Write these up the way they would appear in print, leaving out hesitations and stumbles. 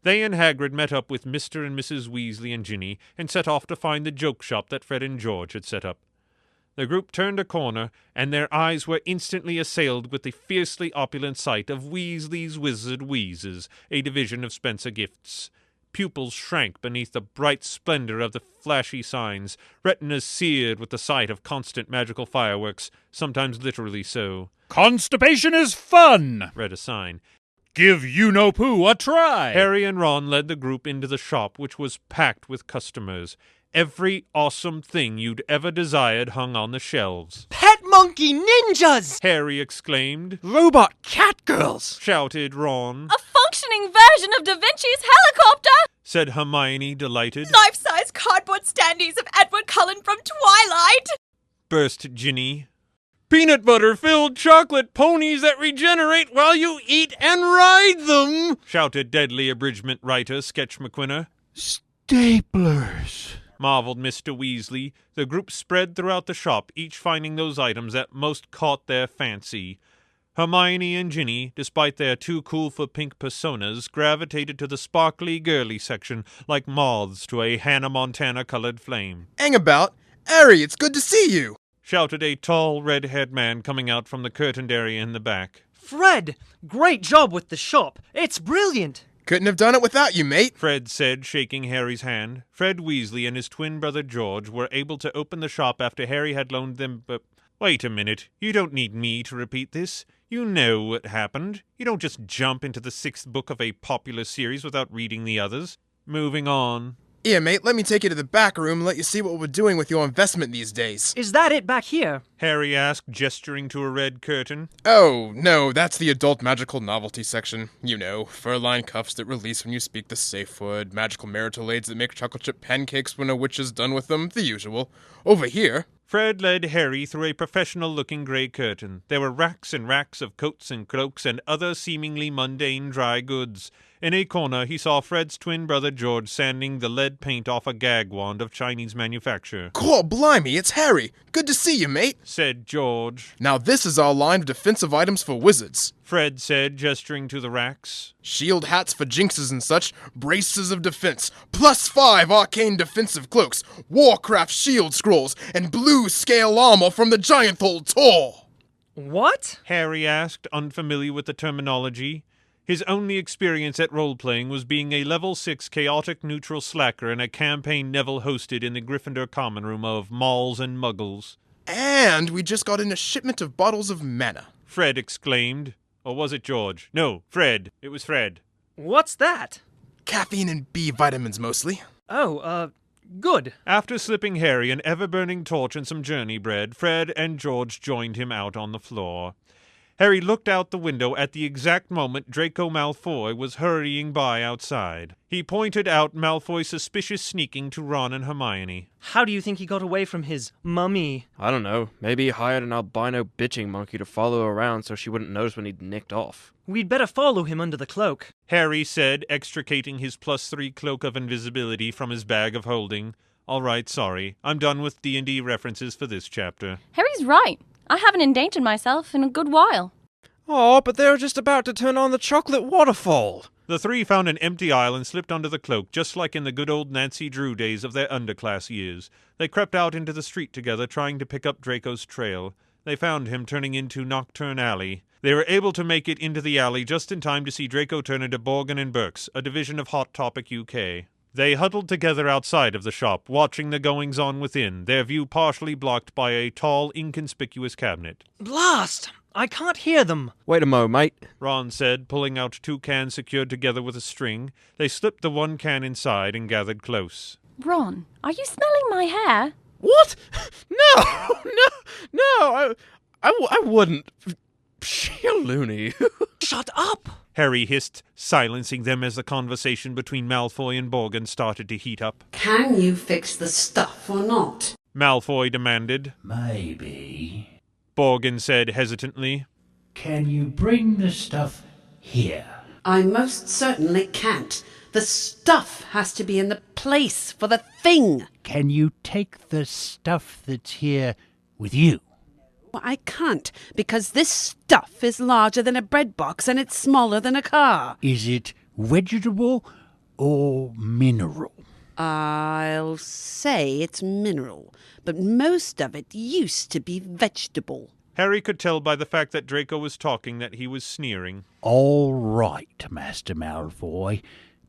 They and Hagrid met up with Mr. and Mrs. Weasley and Ginny and set off to find the joke shop that Fred and George had set up. The group turned a corner, and their eyes were instantly assailed with the fiercely opulent sight of Weasley's Wizard Wheezes, a division of Spencer Gifts. Pupils shrank beneath the bright splendor of the flashy signs, retinas seared with the sight of constant magical fireworks, sometimes literally so. "Constipation is fun," read a sign. "Give you-know-poo a try." Harry and Ron led the group into the shop, which was packed with customers. Every awesome thing you'd ever desired hung on the shelves. "Pet monkey ninjas!" Harry exclaimed. "Robot cat girls!" shouted Ron. "A functioning version of Da Vinci's helicopter!" said Hermione, delighted. "Life-size cardboard standees of Edward Cullen from Twilight!" burst Ginny. "Peanut butter-filled chocolate ponies that regenerate while you eat and ride them!" shouted deadly abridgment writer Sketch McQuinner. "Staplers," marveled Mr. Weasley. The group spread throughout the shop, each finding those items that most caught their fancy. Hermione and Ginny, despite their too-cool-for-pink personas, gravitated to the sparkly, girly section like moths to a Hannah Montana-colored flame. "Hang about! Harry, it's good to see you!" shouted a tall, red-haired man coming out from the curtained area in the back. "Fred, great job with the shop. It's brilliant." "Couldn't have done it without you, mate," Fred said, shaking Harry's hand. Fred Weasley and his twin brother George were able to open the shop after Harry had loaned them, but wait a minute, you don't need me to repeat this. You know what happened. You don't just jump into the 6th book of a popular series without reading the others. Moving on. "Here, mate, let me take you to the back room and let you see what we're doing with your investment these days." "Is that it back here?" Harry asked, gesturing to a red curtain. "Oh, no, that's the adult magical novelty section. You know, fur-lined cuffs that release when you speak the safe word, magical marital aids that make chocolate chip pancakes when a witch is done with them, the usual. Over here..." Fred led Harry through a professional-looking grey curtain. There were racks and racks of coats and cloaks and other seemingly mundane dry goods. In a corner, he saw Fred's twin brother George sanding the lead paint off a gag wand of Chinese manufacture. "Cool, blimey, it's Harry. Good to see you, mate," said George. "Now this is our line of defensive items for wizards," Fred said, gesturing to the racks. "Shield hats for jinxes and such, braces of defense, +5 arcane defensive cloaks, Warcraft shield scrolls, and blue scale armor from the Gianthold Tor." "What?" Harry asked, unfamiliar with the terminology. His only experience at role-playing was being a level 6 chaotic neutral slacker in a campaign Neville hosted in the Gryffindor common room of Malls and Muggles. "And we just got in a shipment of bottles of mana," Fred exclaimed. Or was it George? No, Fred. It was Fred. "What's that?" "Caffeine and B vitamins mostly." "Oh, good." After slipping Harry an ever-burning torch and some journey bread, Fred and George joined him out on the floor. Harry looked out the window at the exact moment Draco Malfoy was hurrying by outside. He pointed out Malfoy's suspicious sneaking to Ron and Hermione. "How do you think he got away from his mummy?" "I don't know. Maybe he hired an albino bitching monkey to follow her around so she wouldn't notice when he'd nicked off." "We'd better follow him under the cloak," Harry said, extricating his +3 cloak of invisibility from his bag of holding. "All right, sorry. I'm done with D&D references for this chapter." Harry's right. I haven't endangered myself in a good while. "Oh, but they were just about to turn on the chocolate waterfall." The three found an empty aisle and slipped under the cloak, just like in the good old Nancy Drew days of their underclass years. They crept out into the street together, trying to pick up Draco's trail. They found him turning into Nocturne Alley. They were able to make it into the alley just in time to see Draco turn into Borgin and Burke's, a division of Hot Topic UK. They huddled together outside of the shop, watching the goings-on within, their view partially blocked by a tall, inconspicuous cabinet. "Blast! I can't hear them." "Wait a mo, mate," Ron said, pulling out 2 cans secured together with a string. They slipped the 1 can inside and gathered close. Ron, are you smelling my hair? "What? No, I wouldn't. You're loony." "Shut up!" Harry hissed, silencing them as the conversation between Malfoy and Borgin started to heat up. "Can you fix the stuff or not?" Malfoy demanded. "Maybe," Borgin said hesitantly. "Can you bring the stuff here?" "I most certainly can't. The stuff has to be in the place for the thing." "Can you take the stuff that's here with you?" "I can't, because this stuff is larger than a bread box and it's smaller than a car." "Is it vegetable or mineral? I'll say it's mineral, but most of it used to be vegetable. Harry could tell by the fact that Draco was talking that he was sneering. All right, Master Malfoy,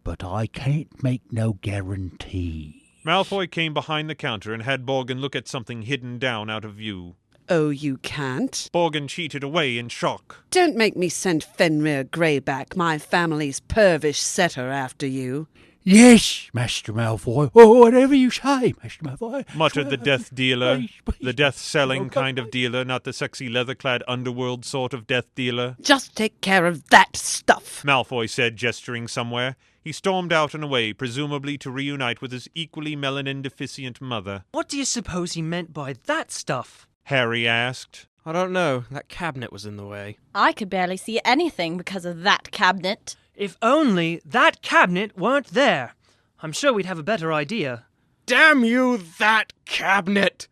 but I can't make no guarantee. Malfoy came behind the counter and had Borgin look at something hidden down out of view. Oh, you can't? Borgin cheated away in shock. Don't make me send Fenrir Greyback, my family's pervish setter, after you. Yes, Master Malfoy. Oh, whatever you say, Master Malfoy. Muttered the death dealer. Please. The death-selling kind of dealer, not the sexy leather-clad underworld sort of death dealer. Just take care of that stuff. Malfoy said, gesturing somewhere. He stormed out and away, presumably to reunite with his equally melanin-deficient mother. What do you suppose he meant by that stuff? Harry asked. I don't know. That cabinet was in the way. I could barely see anything because of that cabinet. If only that cabinet weren't there. I'm sure we'd have a better idea. Damn you, that cabinet!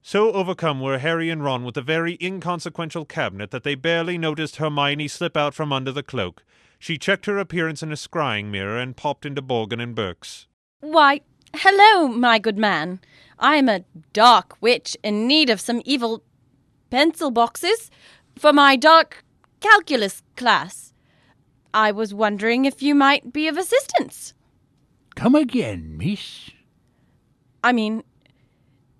So overcome were Harry and Ron with the very inconsequential cabinet that they barely noticed Hermione slip out from under the cloak. She checked her appearance in a scrying mirror and popped into Borgin and Burke's. Why, hello, my good man. I am a dark witch in need of some evil pencil boxes for my dark calculus class. I was wondering if you might be of assistance. Come again, miss. I mean,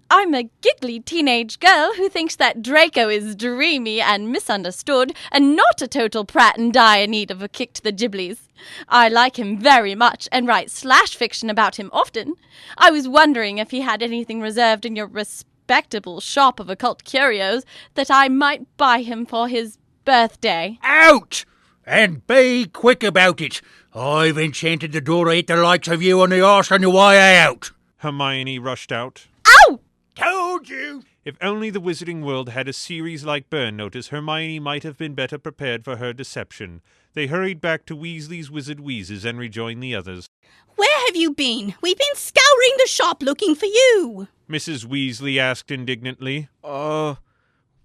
I'm a giggly teenage girl who thinks that Draco is dreamy and misunderstood and not a total prat in dire need of a kick to the giblies. I like him very much and write slash fiction about him often. I was wondering if he had anything reserved in your respectable shop of occult curios that I might buy him for his birthday. Out! And be quick about it. I've enchanted the door to hit the likes of you on the arse on the way out. Hermione rushed out. Ow! Told you! If only the Wizarding World had a series like Burn Notice, Hermione might have been better prepared for her deception. They hurried back to Weasley's Wizard Wheezes and rejoined the others. Where have you been? We've been scouring the shop looking for you. Mrs. Weasley asked indignantly.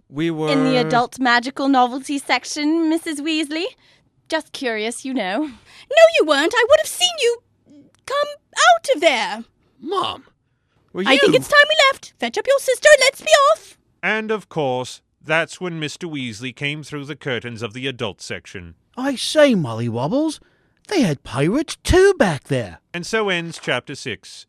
We were... In the adult magical novelty section, Mrs. Weasley. Just curious, you know. No, you weren't. I would have seen you come out of there. Mom, were you... I think it's time we left. Fetch up your sister and let's be off. And, of course, that's when Mr. Weasley came through the curtains of the adult section. I say, Molly Wobbles, they had pirates too back there. And so ends Chapter 6.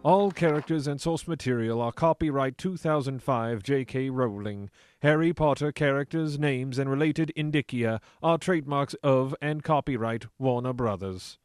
All characters and source material are copyright 2005 J.K. Rowling. Harry Potter characters, names, and related indicia are trademarks of and copyright Warner Brothers.